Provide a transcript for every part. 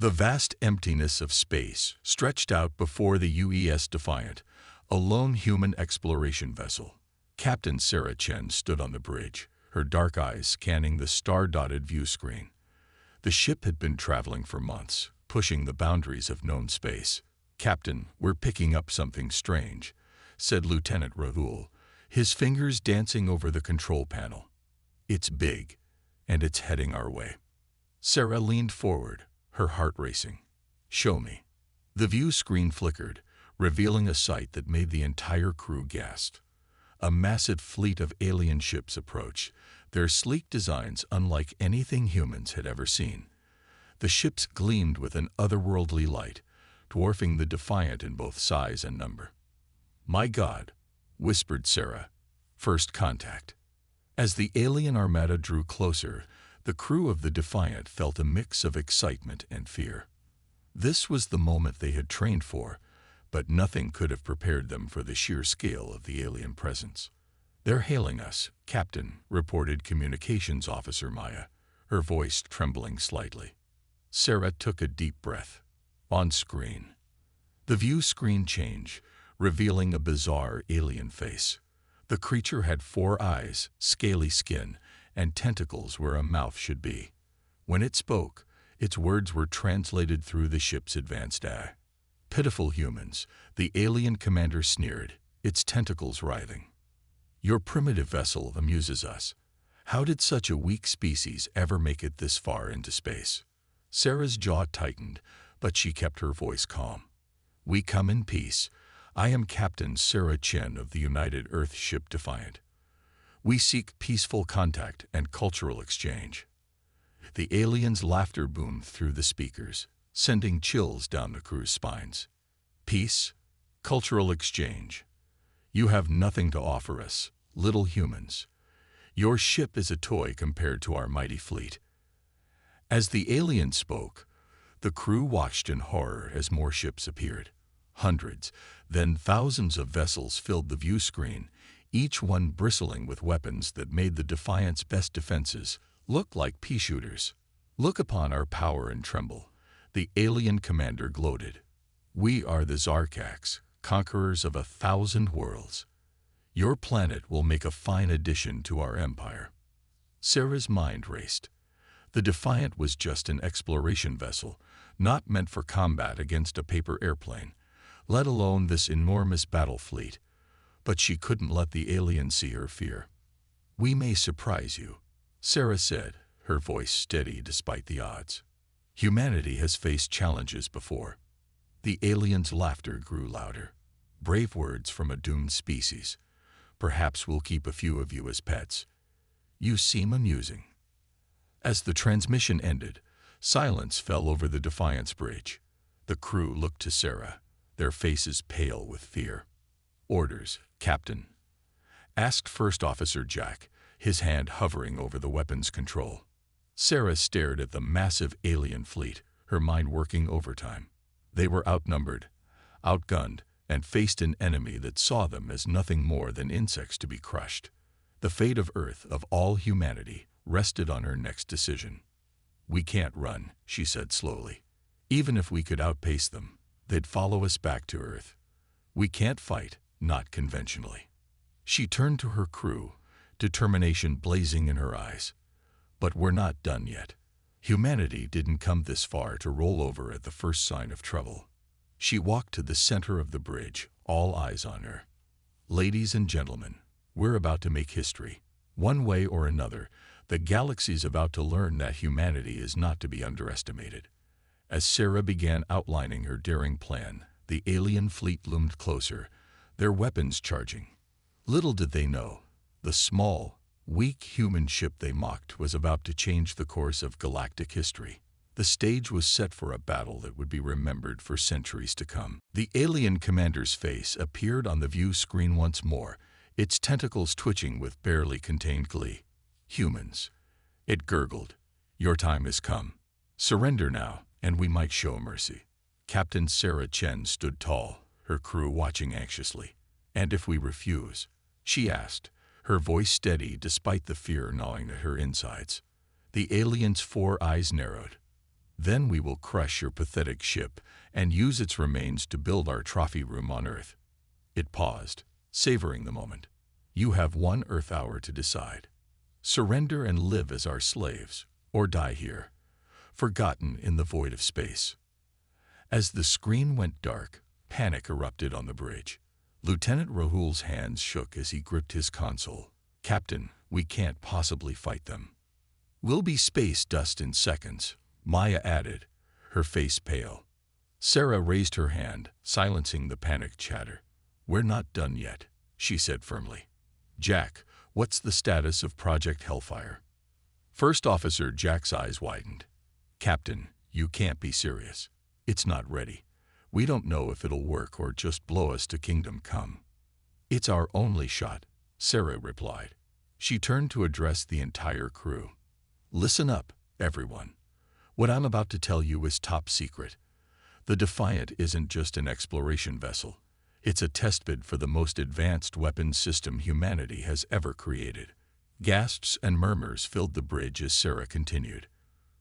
The vast emptiness of space stretched out before the UES Defiant, a lone human exploration vessel. Captain Sarah Chen stood on the bridge, her dark eyes scanning the star-dotted view screen. The ship had been traveling for months, pushing the boundaries of known space. "Captain, we're picking up something strange," said Lieutenant Rahul, his fingers dancing over the control panel. "It's big, and it's heading our way." Sarah leaned forward, her heart racing. "Show me." The view screen flickered, revealing a sight that made the entire crew gasp. A massive fleet of alien ships approached, their sleek designs unlike anything humans had ever seen. The ships gleamed with an otherworldly light, dwarfing the Defiant in both size and number. "My God," whispered Sarah. "First contact." As the alien armada drew closer, the crew of the Defiant felt a mix of excitement and fear. This was the moment they had trained for, but nothing could have prepared them for the sheer scale of the alien presence. "They're hailing us, Captain," reported Communications Officer Maya, her voice trembling slightly. Sarah took a deep breath. On screen. The view screen changed, revealing a bizarre alien face. The creature had 4 eyes, scaly skin, and tentacles where a mouth should be. When it spoke, its words were translated through the ship's advanced AI. "Pitiful humans," the alien commander sneered, its tentacles writhing. "Your primitive vessel amuses us. How did such a weak species ever make it this far into space?" Sarah's jaw tightened, but she kept her voice calm. "We come in peace. I am Captain Sarah Chen of the United Earth Ship Defiant. We seek peaceful contact and cultural exchange." The aliens' laughter boomed through the speakers, sending chills down the crew's spines. "Peace? Cultural exchange? You have nothing to offer us, little humans. Your ship is a toy compared to our mighty fleet." As the alien spoke, the crew watched in horror as more ships appeared. Hundreds, then thousands of vessels filled the view screen, each one bristling with weapons that made the Defiant's best defenses look like pea shooters. "Look upon our power and tremble," the alien commander gloated. "We are the Zarkaks, conquerors of 1,000 worlds. Your planet will make a fine addition to our empire." Sarah's mind raced. The Defiant was just an exploration vessel, not meant for combat against a paper airplane, let alone this enormous battle fleet. But she couldn't let the aliens see her fear. "We may surprise you," Sarah said, her voice steady despite the odds. "Humanity has faced challenges before." The aliens' laughter grew louder. "Brave words from a doomed species. Perhaps we'll keep a few of you as pets. You seem amusing." As the transmission ended, silence fell over the Defiant's bridge. The crew looked to Sarah, their faces pale with fear. "Orders, Captain," asked First Officer Jack, his hand hovering over the weapons control. Sarah stared at the massive alien fleet, her mind working overtime. They were outnumbered, outgunned, and faced an enemy that saw them as nothing more than insects to be crushed. The fate of Earth, of all humanity, rested on her next decision. "We can't run," she said slowly. "Even if we could outpace them, they'd follow us back to Earth. We can't fight, not conventionally." She turned to her crew, determination blazing in her eyes. "But we're not done yet. Humanity didn't come this far to roll over at the first sign of trouble." She walked to the center of the bridge, all eyes on her. "Ladies and gentlemen, we're about to make history. One way or another, the galaxy's about to learn that humanity is not to be underestimated." As Sarah began outlining her daring plan, the alien fleet loomed closer, their weapons charging. Little did they know, the small, weak human ship they mocked was about to change the course of galactic history. The stage was set for a battle that would be remembered for centuries to come. The alien commander's face appeared on the view screen once more, its tentacles twitching with barely contained glee. "Humans," it gurgled, "your time has come. Surrender now, and we might show mercy." Captain Sarah Chen stood tall, her crew watching anxiously. "And if we refuse?" she asked, her voice steady despite the fear gnawing at her insides. The alien's 4 eyes narrowed. Then we will crush your pathetic ship and use its remains to build our trophy room on Earth." It paused, savoring the moment. "You have 1 Earth hour to decide. Surrender and live as our slaves, or die here, forgotten in the void of space." As the screen went dark, panic erupted on the bridge. Lieutenant Rahul's hands shook as he gripped his console. "Captain, we can't possibly fight them." "We'll be space dust in seconds," Maya added, her face pale. Sarah raised her hand, silencing the panicked chatter. "We're not done yet," she said firmly. "Jack, what's the status of Project Hellfire?" First Officer Jack's eyes widened. "Captain, you can't be serious. It's not ready. We don't know if it'll work or just blow us to Kingdom Come." "It's our only shot," Sarah replied. She turned to address the entire crew. "Listen up, everyone. What I'm about to tell you is top secret. The Defiant isn't just an exploration vessel. It's a testbed for the most advanced weapons system humanity has ever created." Gasps and murmurs filled the bridge as Sarah continued.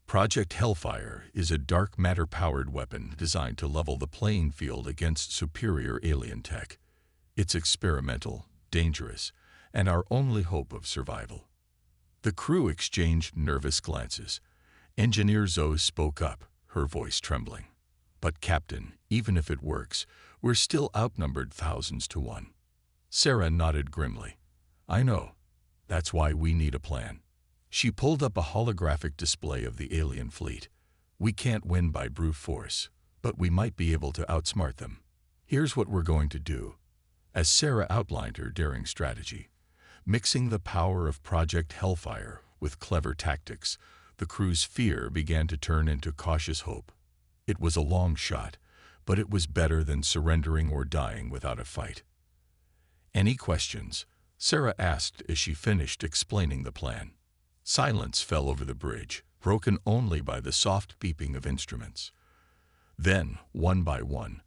"Project Hellfire is a dark matter-powered weapon designed to level the playing field against superior alien tech. It's experimental, dangerous, and our only hope of survival." The crew exchanged nervous glances. Engineer Zoe spoke up, her voice trembling. "But Captain, even if it works, we're still outnumbered thousands to 1. Sarah nodded grimly. "I know. That's why we need a plan." She pulled up a holographic display of the alien fleet. "We can't win by brute force, but we might be able to outsmart them. Here's what we're going to do." As Sarah outlined her daring strategy, mixing the power of Project Hellfire with clever tactics, the crew's fear began to turn into cautious hope. It was a long shot, but it was better than surrendering or dying without a fight. "Any questions?" Sarah asked as she finished explaining the plan. Silence fell over the bridge, broken only by the soft beeping of instruments. Then, one by one,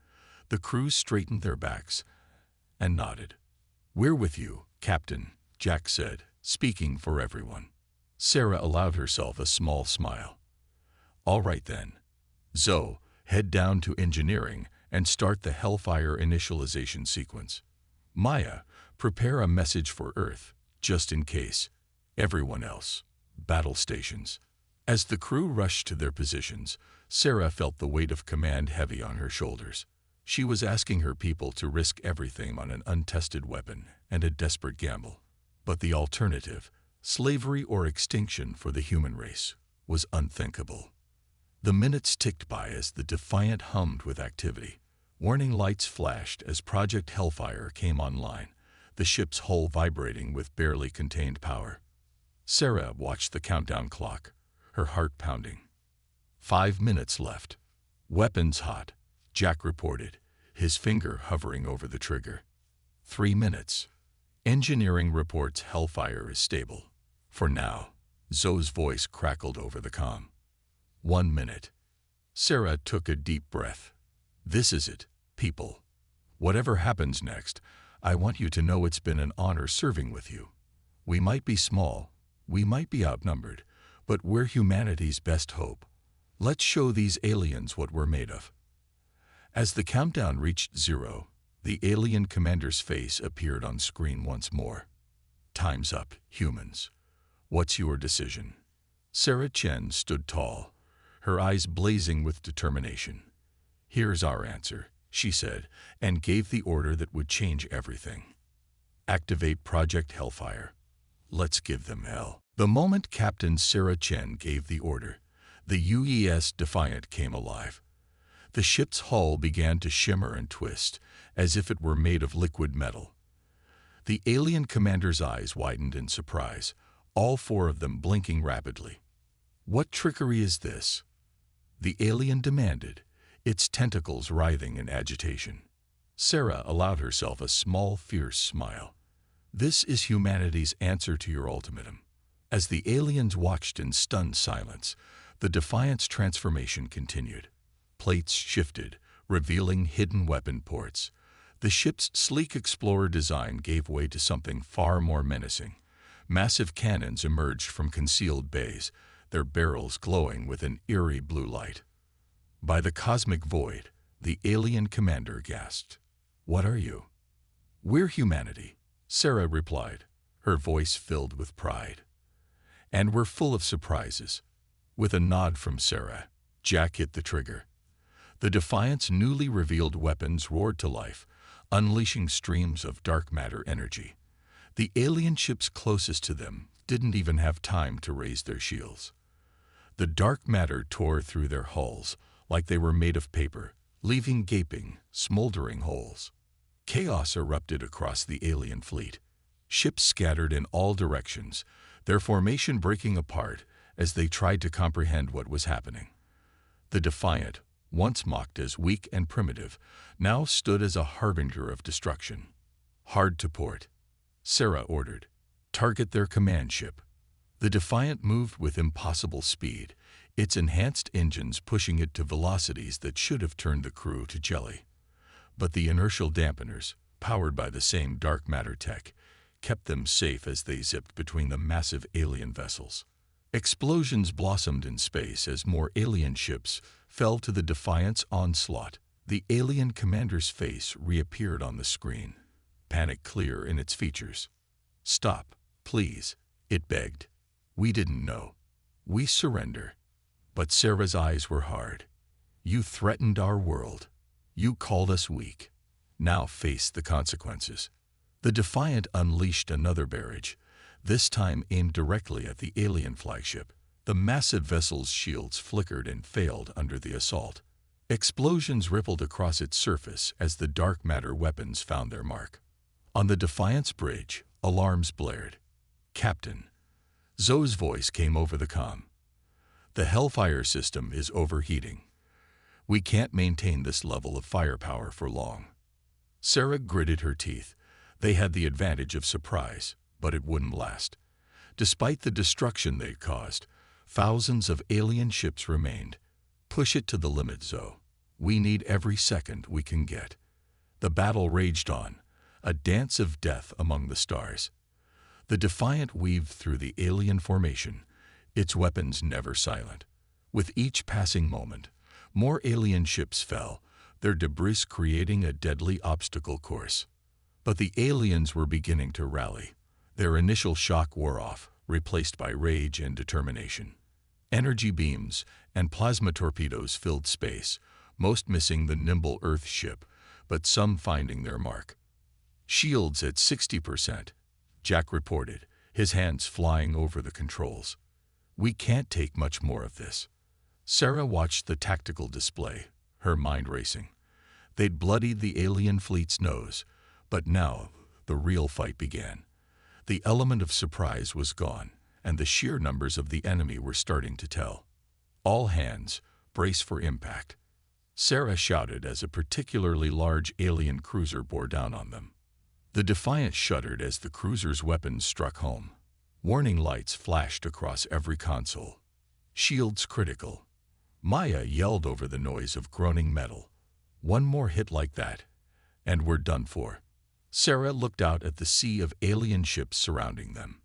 the crew straightened their backs and nodded. "We're with you, Captain," Jack said, speaking for everyone. Sarah allowed herself a small smile. "All right then. Zoe, head down to engineering and start the Hellfire initialization sequence. Maya, prepare a message for Earth, just in case. Everyone else, battle stations." As the crew rushed to their positions, Sarah felt the weight of command heavy on her shoulders. She was asking her people to risk everything on an untested weapon and a desperate gamble. But the alternative, slavery or extinction for the human race, was unthinkable. The minutes ticked by as the Defiant hummed with activity. Warning lights flashed as Project Hellfire came online, the ship's hull vibrating with barely contained power. Sarah watched the countdown clock, her heart pounding. 5 minutes left. "Weapons hot," Jack reported, his finger hovering over the trigger. 3 minutes. "Engineering reports Hellfire is stable. For now." Zoe's voice crackled over the comm. 1 minute. Sarah took a deep breath. "This is it, people. Whatever happens next, I want you to know it's been an honor serving with you. We might be small, we might be outnumbered, but we're humanity's best hope. Let's show these aliens what we're made of." As the countdown reached 0, the alien commander's face appeared on screen once more. "Time's up, humans. What's your decision?" Sarah Chen stood tall, her eyes blazing with determination. "Here's our answer," she said, and gave the order that would change everything. "Activate Project Hellfire. Let's give them hell." The moment Captain Sarah Chen gave the order, the UES Defiant came alive. The ship's hull began to shimmer and twist, as if it were made of liquid metal. The alien commander's eyes widened in surprise, all 4 of them blinking rapidly. "What trickery is this?" the alien demanded, its tentacles writhing in agitation. Sarah allowed herself a small, fierce smile. "This is humanity's answer to your ultimatum." As the aliens watched in stunned silence, the Defiant's transformation continued. Plates shifted, revealing hidden weapon ports. The ship's sleek explorer design gave way to something far more menacing. Massive cannons emerged from concealed bays, their barrels glowing with an eerie blue light. "By the cosmic void," the alien commander gasped. "What are you?" "We're humanity," Sarah replied, her voice filled with pride. "And we're full of surprises." With a nod from Sarah, Jack hit the trigger. The Defiant's newly revealed weapons roared to life, unleashing streams of dark matter energy. The alien ships closest to them didn't even have time to raise their shields. The dark matter tore through their hulls like they were made of paper, leaving gaping, smoldering holes. Chaos erupted across the alien fleet. Ships scattered in all directions, their formation breaking apart as they tried to comprehend what was happening. The Defiant, once mocked as weak and primitive, now stood as a harbinger of destruction. "Hard to port," Sarah ordered. "Target their command ship." The Defiant moved with impossible speed, its enhanced engines pushing it to velocities that should have turned the crew to jelly. But the inertial dampeners, powered by the same dark matter tech, kept them safe as they zipped between the massive alien vessels. Explosions blossomed in space as more alien ships fell to the Defiant's onslaught. The alien commander's face reappeared on the screen, panic clear in its features. "Stop, please," it begged. "We didn't know. We surrender." But Sarah's eyes were hard. "You threatened our world. You called us weak. Now face the consequences." The Defiant unleashed another barrage, this time aimed directly at the alien flagship. The massive vessel's shields flickered and failed under the assault. Explosions rippled across its surface as the dark matter weapons found their mark. On the Defiant's bridge, alarms blared. "Captain," Zoe's voice came over the comm. "The Hellfire system is overheating. We can't maintain this level of firepower for long." Sarah gritted her teeth. They had the advantage of surprise, but it wouldn't last. Despite the destruction they caused, thousands of alien ships remained. "Push it to the limit, Zoe. We need every second we can get." The battle raged on, a dance of death among the stars. The Defiant weaved through the alien formation, its weapons never silent. With each passing moment, more alien ships fell, their debris creating a deadly obstacle course. But the aliens were beginning to rally. Their initial shock wore off, replaced by rage and determination. Energy beams and plasma torpedoes filled space, most missing the nimble Earth ship, but some finding their mark. "Shields at 60%, Jack reported, his hands flying over the controls. "We can't take much more of this." Sarah watched the tactical display, her mind racing. They'd bloodied the alien fleet's nose, but now the real fight began. The element of surprise was gone, and the sheer numbers of the enemy were starting to tell. "All hands, brace for impact," Sarah shouted as a particularly large alien cruiser bore down on them. The Defiant shuddered as the cruiser's weapons struck home. Warning lights flashed across every console. "Shields critical." Maya yelled over the noise of groaning metal. "One more hit like that, and we're done for." Sarah looked out at the sea of alien ships surrounding them.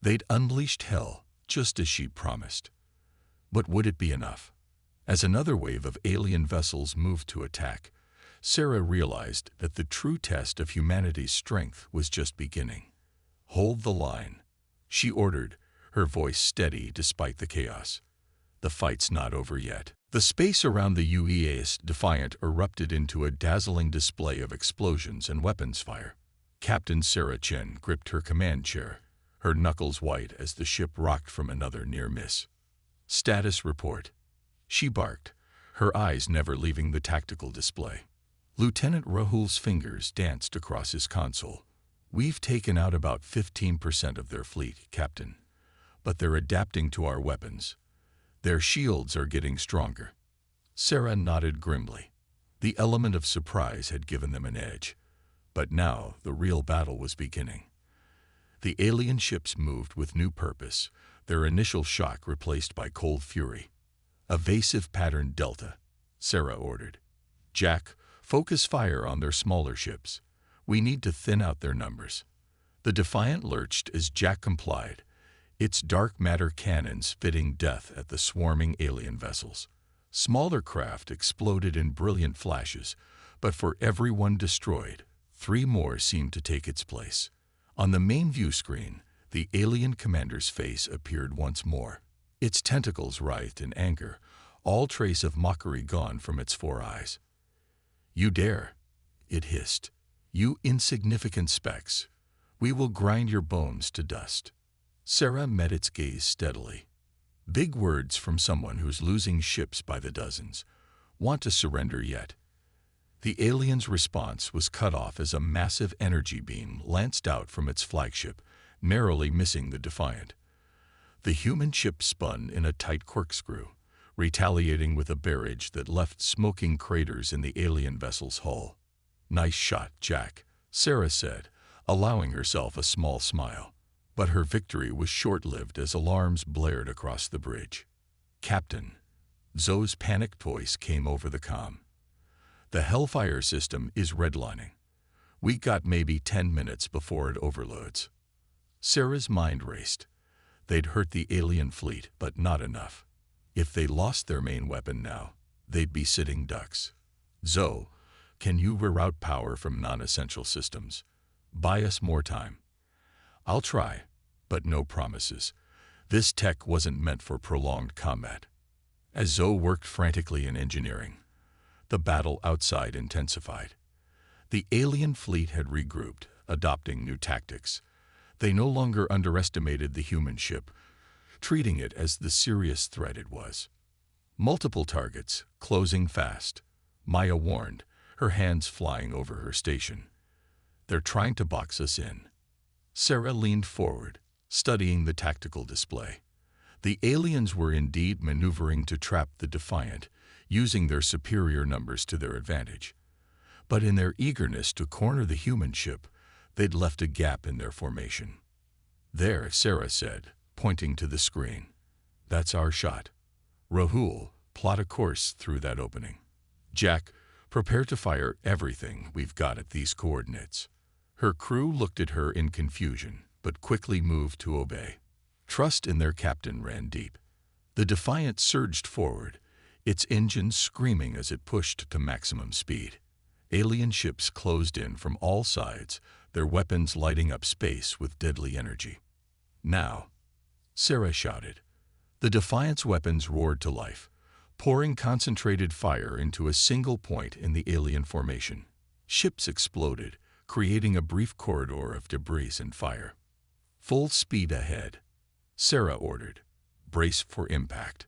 They'd unleashed hell, just as she'd promised. But would it be enough? As another wave of alien vessels moved to attack, Sarah realized that the true test of humanity's strength was just beginning. "Hold the line," she ordered, her voice steady despite the chaos. "The fight's not over yet." The space around the UEA's Defiant erupted into a dazzling display of explosions and weapons fire. Captain Sarah Chen gripped her command chair, her knuckles white as the ship rocked from another near miss. "Status report," she barked, her eyes never leaving the tactical display. Lieutenant Rahul's fingers danced across his console. "We've taken out about 15% of their fleet, Captain, but they're adapting to our weapons. Their shields are getting stronger." Sarah nodded grimly. The element of surprise had given them an edge, but now the real battle was beginning. The alien ships moved with new purpose, their initial shock replaced by cold fury. "Evasive pattern Delta," Sarah ordered. "Jack, focus fire on their smaller ships. We need to thin out their numbers." The Defiant lurched as Jack complied, its dark matter cannons spitting death at the swarming alien vessels. Smaller craft exploded in brilliant flashes, but for every one destroyed, 3 more seemed to take its place. On the main view screen, the alien commander's face appeared once more. Its tentacles writhed in anger, all trace of mockery gone from its 4 eyes. "You dare," it hissed. "You insignificant specks. We will grind your bones to dust." Sarah met its gaze steadily. Big words from someone who's losing ships by the dozens. Want to surrender yet? The alien's response was cut off as a massive energy beam lanced out from its flagship, narrowly missing the Defiant. The human ship spun in a tight corkscrew, retaliating with a barrage that left smoking craters in the alien vessel's hull. "Nice shot, Jack," Sarah said, allowing herself a small smile. But her victory was short-lived as alarms blared across the bridge. "Captain," Zoe's panicked voice came over the comm. "The Hellfire system is redlining. We got maybe 10 minutes before it overloads." Sarah's mind raced. They'd hurt the alien fleet, but not enough. If they lost their main weapon now, they'd be sitting ducks. "Zoe, can you reroute power from non-essential systems? Buy us more time." "I'll try, but no promises. This tech wasn't meant for prolonged combat." As Zoe worked frantically in engineering, the battle outside intensified. The alien fleet had regrouped, adopting new tactics. They no longer underestimated the human ship, treating it as the serious threat it was. Multiple targets, closing fast. Maya warned, her hands flying over her station. "They're trying to box us in." Sarah leaned forward, studying the tactical display. The aliens were indeed maneuvering to trap the Defiant, using their superior numbers to their advantage. But in their eagerness to corner the human ship, they'd left a gap in their formation. "There," Sarah said, pointing to the screen. "That's our shot. Rahul, plot a course through that opening. Jack, prepare to fire everything we've got at these coordinates." Her crew looked at her in confusion, but quickly moved to obey. Trust in their captain ran deep. The Defiant surged forward, its engines screaming as it pushed to maximum speed. Alien ships closed in from all sides, their weapons lighting up space with deadly energy. "Now," Sarah shouted. The Defiant's weapons roared to life, pouring concentrated fire into a single point in the alien formation. Ships exploded, creating a brief corridor of debris and fire. "Full speed ahead," Sarah ordered. "Brace for impact."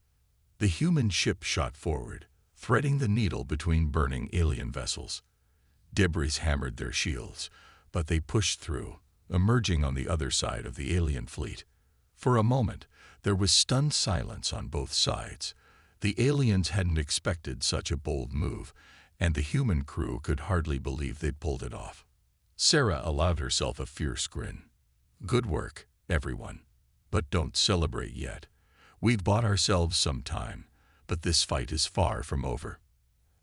The human ship shot forward, threading the needle between burning alien vessels. Debris hammered their shields, but they pushed through, emerging on the other side of the alien fleet. For a moment, there was stunned silence on both sides. The aliens hadn't expected such a bold move, and the human crew could hardly believe they'd pulled it off. Sarah allowed herself a fierce grin. "Good work, everyone. But don't celebrate yet. We've bought ourselves some time, but this fight is far from over."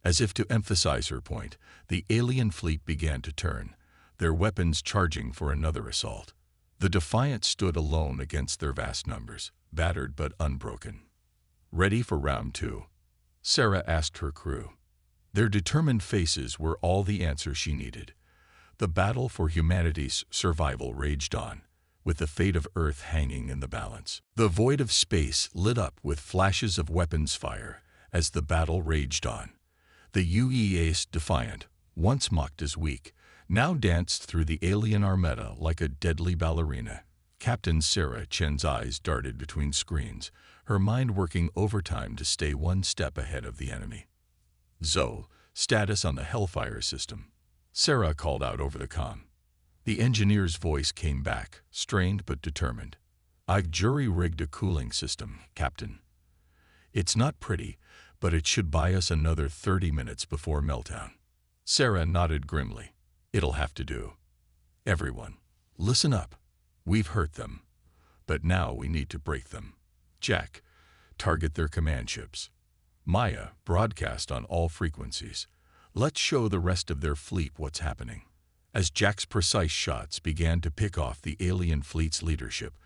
As if to emphasize her point, the alien fleet began to turn, their weapons charging for another assault. The Defiant stood alone against their vast numbers, battered but unbroken. "Ready for round 2?" Sarah asked her crew. Their determined faces were all the answer she needed. The battle for humanity's survival raged on, with the fate of Earth hanging in the balance. The void of space lit up with flashes of weapons fire as the battle raged on. The UEA's Defiant, once mocked as weak, now danced through the alien armada like a deadly ballerina. Captain Sarah Chen's eyes darted between screens, her mind working overtime to stay one step ahead of the enemy. "Zoe, status on the Hellfire system," Sarah called out over the comm. The engineer's voice came back, strained but determined. "I've jury-rigged a cooling system, Captain. It's not pretty, but it should buy us another 30 minutes before meltdown." Sarah nodded grimly. "It'll have to do. Everyone, listen up. We've hurt them, but now we need to break them. Jack, target their command ships. Maya, broadcast on all frequencies. Let's show the rest of their fleet what's happening." As Jack's precise shots began to pick off the alien fleet's leadership,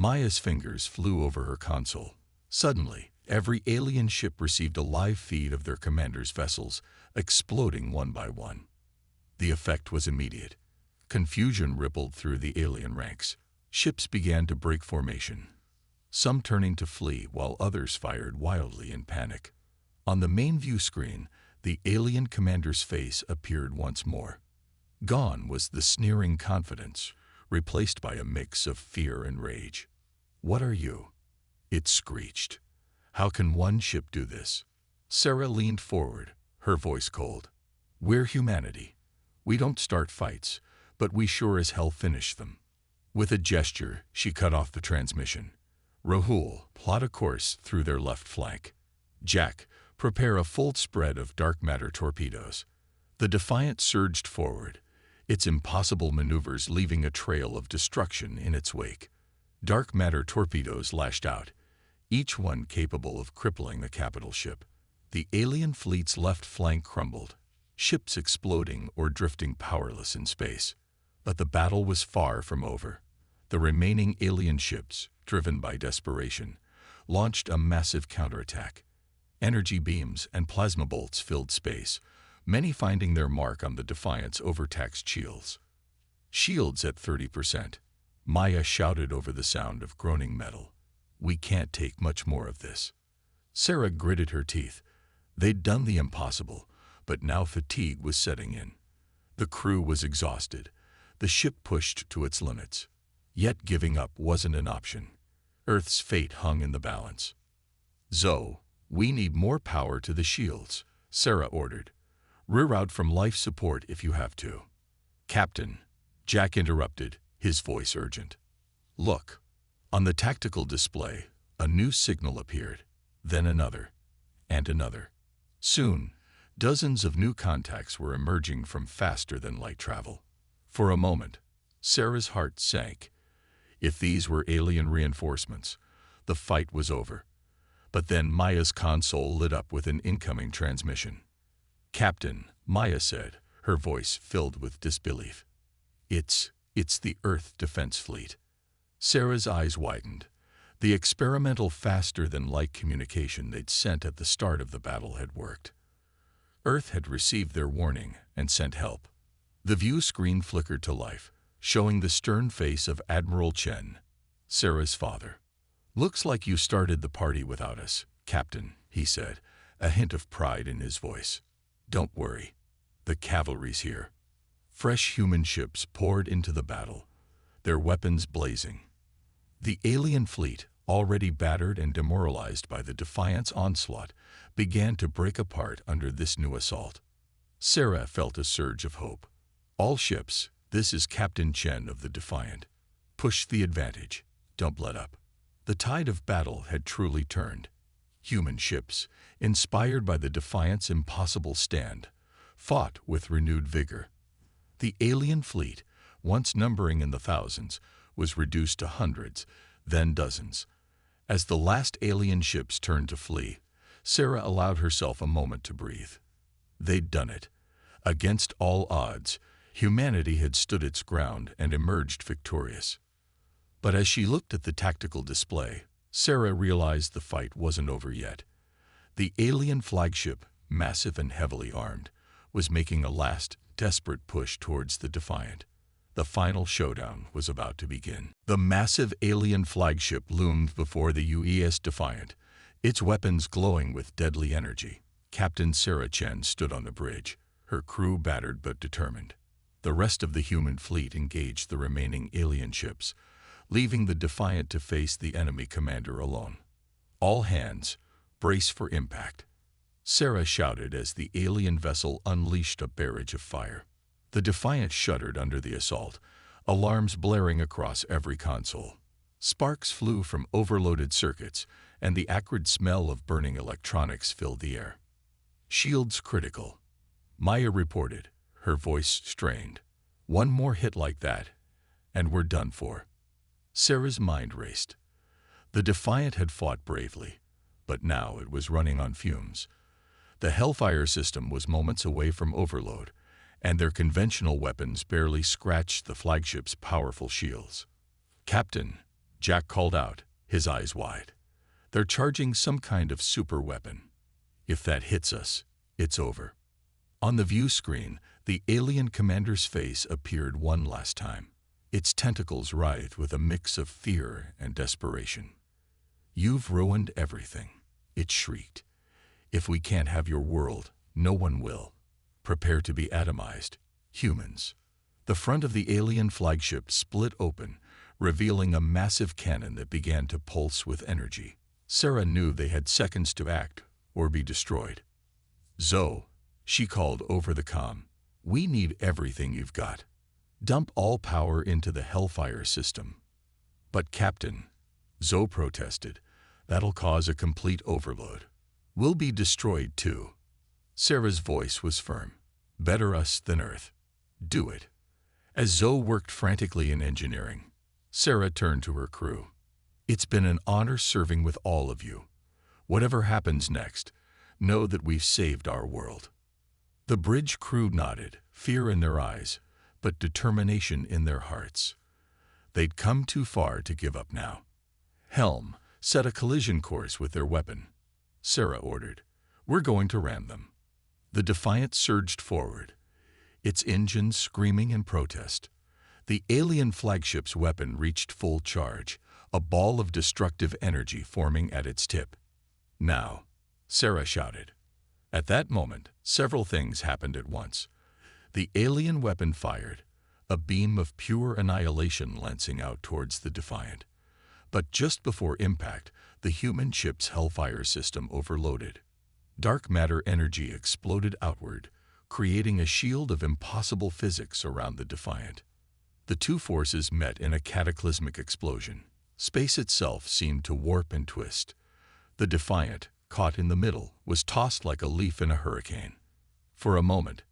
Maya's fingers flew over her console. Suddenly, every alien ship received a live feed of their commander's vessels, exploding one by one. The effect was immediate. Confusion rippled through the alien ranks. Ships began to break formation, some turning to flee while others fired wildly in panic. On the main view screen, the alien commander's face appeared once more. Gone was the sneering confidence, replaced by a mix of fear and rage. "What are you?" it screeched. "How can one ship do this?" Sarah leaned forward, her voice cold. "We're humanity. We don't start fights, but we sure as hell finish them." With a gesture, she cut off the transmission. "Rahul, plot a course through their left flank. Jack, prepare a full spread of dark matter torpedoes." The Defiant surged forward, its impossible maneuvers leaving a trail of destruction in its wake. Dark matter torpedoes lashed out, each one capable of crippling the capital ship. The alien fleet's left flank crumbled, ships exploding or drifting powerless in space. But the battle was far from over. The remaining alien ships, driven by desperation, launched a massive counterattack. Energy beams and plasma bolts filled space, many finding their mark on the Defiant's overtaxed shields. "Shields at 30%. Maya shouted over the sound of groaning metal. "We can't take much more of this." Sarah gritted her teeth. They'd done the impossible, but now fatigue was setting in. The crew was exhausted. The ship pushed to its limits. Yet giving up wasn't an option. Earth's fate hung in the balance. "Zoe, we need more power to the shields," Sarah ordered. "Reroute from life support if you have to." "Captain," Jack interrupted, his voice urgent. "Look." On the tactical display, a new signal appeared, then another, and another. Soon, dozens of new contacts were emerging from faster-than-light travel. For a moment, Sarah's heart sank. If these were alien reinforcements, the fight was over. But then Maya's console lit up with an incoming transmission. "Captain," Maya said, her voice filled with disbelief. It's the Earth Defense Fleet." Sarah's eyes widened. The experimental faster-than-light communication they'd sent at the start of the battle had worked. Earth had received their warning and sent help. The view screen flickered to life, showing the stern face of Admiral Chen, Sarah's father. "Looks like you started the party without us, Captain," he said, a hint of pride in his voice. "Don't worry. The cavalry's here." Fresh human ships poured into the battle, their weapons blazing. The alien fleet, already battered and demoralized by the Defiant's onslaught, began to break apart under this new assault. Sarah felt a surge of hope. "All ships, this is Captain Chen of the Defiant. Push the advantage. Don't let up." The tide of battle had truly turned. Human ships, inspired by the Defiant's impossible stand, fought with renewed vigor. The alien fleet, once numbering in the thousands, was reduced to hundreds, then dozens. As the last alien ships turned to flee, Sarah allowed herself a moment to breathe. They'd done it. Against all odds, humanity had stood its ground and emerged victorious. But as she looked at the tactical display, Sarah realized the fight wasn't over yet. The alien flagship, massive and heavily armed, was making a last, desperate push towards the Defiant. The final showdown was about to begin. The massive alien flagship loomed before the UES Defiant, its weapons glowing with deadly energy. Captain Sarah Chen stood on the bridge, her crew battered but determined. The rest of the human fleet engaged the remaining alien ships, leaving the Defiant to face the enemy commander alone. "All hands, brace for impact," Sarah shouted as the alien vessel unleashed a barrage of fire. The Defiant shuddered under the assault, alarms blaring across every console. Sparks flew from overloaded circuits, and the acrid smell of burning electronics filled the air. "Shields critical," Maya reported, her voice strained. "One more hit like that, and we're done for." Sarah's mind raced. The Defiant had fought bravely, but now it was running on fumes. The Hellfire system was moments away from overload, and their conventional weapons barely scratched the flagship's powerful shields. "Captain," Jack called out, his eyes wide. "They're charging some kind of super weapon. If that hits us, it's over." On the view screen, the alien commander's face appeared one last time. Its tentacles writhed with a mix of fear and desperation. "You've ruined everything," it shrieked. "If we can't have your world, no one will. Prepare to be atomized, humans." The front of the alien flagship split open, revealing a massive cannon that began to pulse with energy. Sarah knew they had seconds to act or be destroyed. "Zoe," she called over the comm, "we need everything you've got. Dump all power into the Hellfire system." "But Captain," Zoe protested, "that'll cause a complete overload. We'll be destroyed too." Sarah's voice was firm. "Better us than Earth. Do it." As Zoe worked frantically in engineering, Sarah turned to her crew. "It's been an honor serving with all of you. Whatever happens next, know that we've saved our world." The bridge crew nodded, fear in their eyes, but determination in their hearts. They'd come too far to give up now. "Helm, set a collision course with their weapon," Sarah ordered. "We're going to ram them." The Defiant surged forward, its engines screaming in protest. The alien flagship's weapon reached full charge, a ball of destructive energy forming at its tip. "Now," Sarah shouted. At that moment, several things happened at once. The alien weapon fired, a beam of pure annihilation lancing out towards the Defiant. But just before impact, the human ship's Hellfire system overloaded. Dark matter energy exploded outward, creating a shield of impossible physics around the Defiant. The two forces met in a cataclysmic explosion. Space itself seemed to warp and twist. The Defiant, caught in the middle, was tossed like a leaf in a hurricane. For a moment,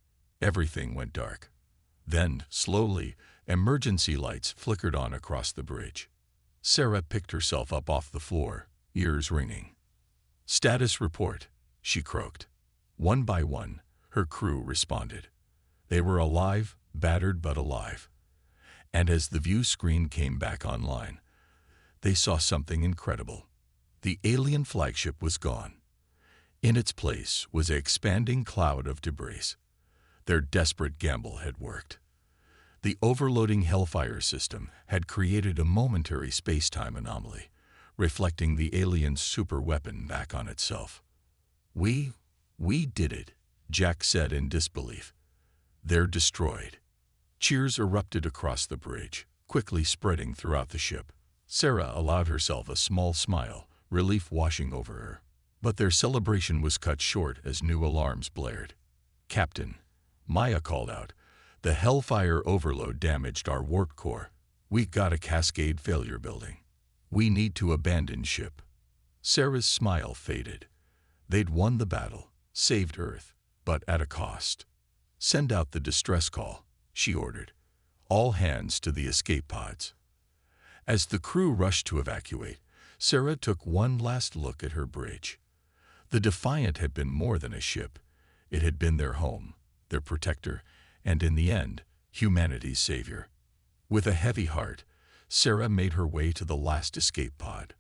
everything went dark. Then, slowly, emergency lights flickered on across the bridge. Sarah picked herself up off the floor, ears ringing. "Status report," she croaked. One by one, her crew responded. They were alive, battered but alive. And as the view screen came back online, they saw something incredible. The alien flagship was gone. In its place was an expanding cloud of debris. Their desperate gamble had worked. The overloading Hellfire system had created a momentary space-time anomaly, reflecting the alien's super weapon back on itself. We did it," Jack said in disbelief. "They're destroyed." Cheers erupted across the bridge, quickly spreading throughout the ship. Sarah allowed herself a small smile, relief washing over her. But their celebration was cut short as new alarms blared. "Captain," Maya called out, "the Hellfire overload damaged our warp core. We got a cascade failure building. We need to abandon ship." Sarah's smile faded. They'd won the battle, saved Earth, but at a cost. "Send out the distress call," she ordered. "All hands to the escape pods." As the crew rushed to evacuate, Sarah took one last look at her bridge. The Defiant had been more than a ship. It had been their home, their protector, and in the end, humanity's savior. With a heavy heart, Sarah made her way to the last escape pod.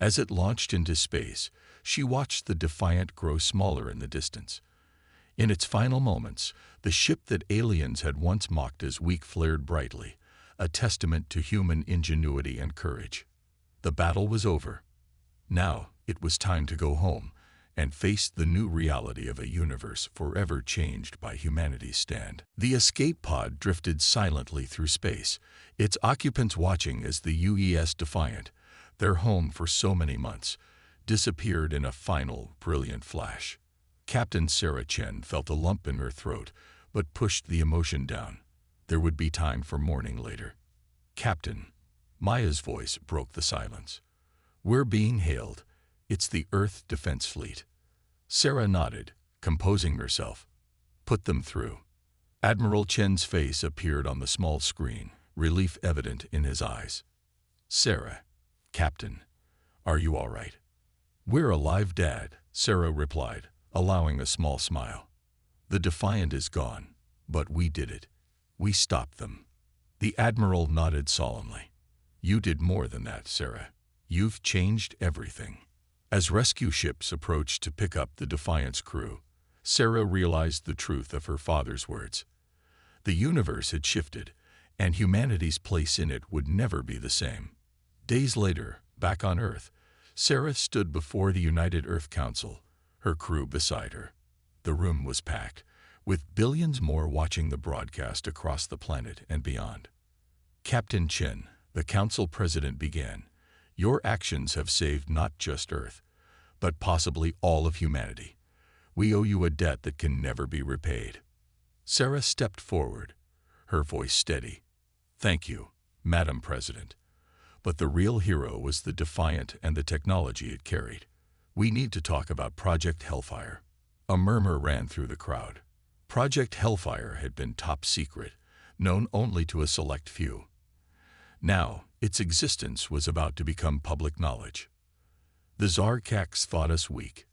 As it launched into space, she watched the Defiant grow smaller in the distance. In its final moments, the ship that aliens had once mocked as weak flared brightly, a testament to human ingenuity and courage. The battle was over. Now it was time to go home and face the new reality of a universe forever changed by humanity's stand. The escape pod drifted silently through space, its occupants watching as the UES Defiant, their home for so many months, disappeared in a final, brilliant flash. Captain Sarah Chen felt a lump in her throat, but pushed the emotion down. There would be time for mourning later. "Captain," Maya's voice broke the silence. "We're being hailed. It's the Earth Defense Fleet." Sarah nodded, composing herself. "Put them through." Admiral Chen's face appeared on the small screen, relief evident in his eyes. "Sarah, Captain, are you all right?" "We're alive, Dad," Sarah replied, allowing a small smile. "The Defiant is gone, but we did it. We stopped them." The Admiral nodded solemnly. You did more than that, Sarah. You've changed everything. As rescue ships approached to pick up the Defiant's crew, Sarah realized the truth of her father's words. The universe had shifted, and humanity's place in it would never be the same. Days later, back on Earth, Sarah stood before the United Earth Council, her crew beside her. The room was packed, with billions more watching the broadcast across the planet and beyond. Captain Chen, the council president, began, "Your actions have saved not just Earth, but possibly all of humanity. We owe you a debt that can never be repaid." Sarah stepped forward, her voice steady. "Thank you, Madam President. But the real hero was the Defiant and the technology it carried. We need to talk about Project Hellfire." A murmur ran through the crowd. Project Hellfire had been top secret, known only to a select few. Now, its existence was about to become public knowledge. "The Zarkax thought us weak,"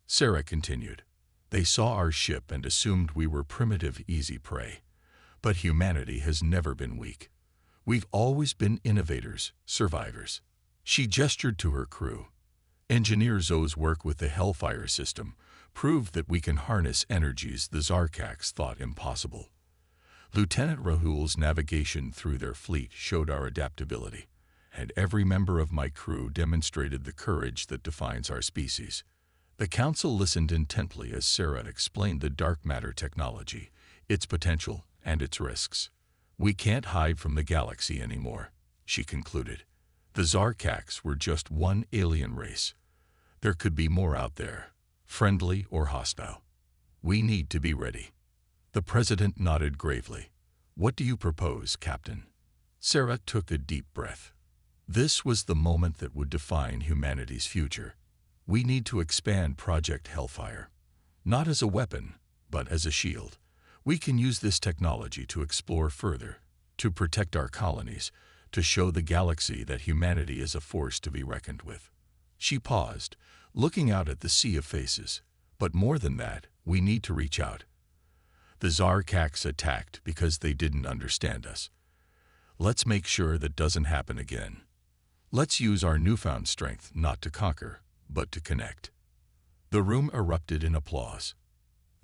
Sarah continued. "They saw our ship and assumed we were primitive, easy prey. But humanity has never been weak. We've always been innovators, survivors." She gestured to her crew. "Engineer Zoe's work with the Hellfire system proved that we can harness energies the Zarkax thought impossible. Lieutenant Rahul's navigation through their fleet showed our adaptability, and every member of my crew demonstrated the courage that defines our species." The council listened intently as Sarah explained the dark matter technology, its potential, and its risks. "We can't hide from the galaxy anymore," she concluded. "The Zarkax were just one alien race. There could be more out there, friendly or hostile. We need to be ready." The president nodded gravely. "What do you propose, Captain?" Sarah took a deep breath. This was the moment that would define humanity's future. "We need to expand Project Hellfire. Not as a weapon, but as a shield. We can use this technology to explore further, to protect our colonies, to show the galaxy that humanity is a force to be reckoned with." She paused, looking out at the sea of faces. "But more than that, we need to reach out. The Zarkax attacked because they didn't understand us. Let's make sure that doesn't happen again. Let's use our newfound strength not to conquer, but to connect." The room erupted in applause.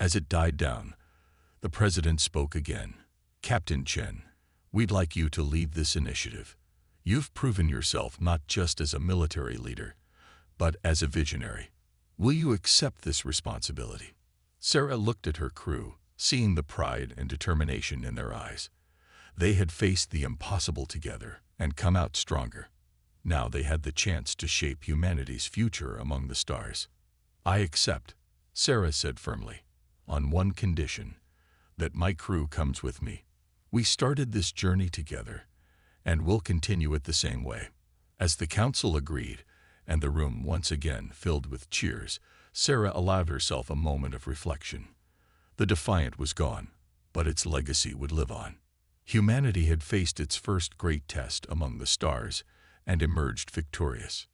As it died down, the president spoke again. "Captain Chen, we'd like you to lead this initiative. You've proven yourself not just as a military leader, but as a visionary. Will you accept this responsibility?" Sarah looked at her crew, seeing the pride and determination in their eyes. They had faced the impossible together and come out stronger. Now they had the chance to shape humanity's future among the stars. "I accept," Sarah said firmly, "on one condition, that my crew comes with me. We started this journey together, and we'll continue it the same way." As the council agreed, and the room once again filled with cheers, Sarah allowed herself a moment of reflection. The Defiant was gone, but its legacy would live on. Humanity had faced its first great test among the stars and emerged victorious.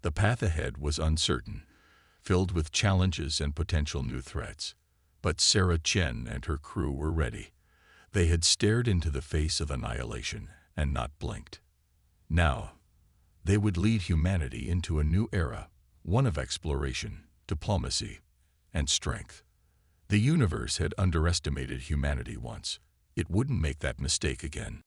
The path ahead was uncertain, filled with challenges and potential new threats. But Sarah Chen and her crew were ready. They had stared into the face of annihilation and not blinked. Now, they would lead humanity into a new era, one of exploration, diplomacy, and strength. The universe had underestimated humanity once. It wouldn't make that mistake again.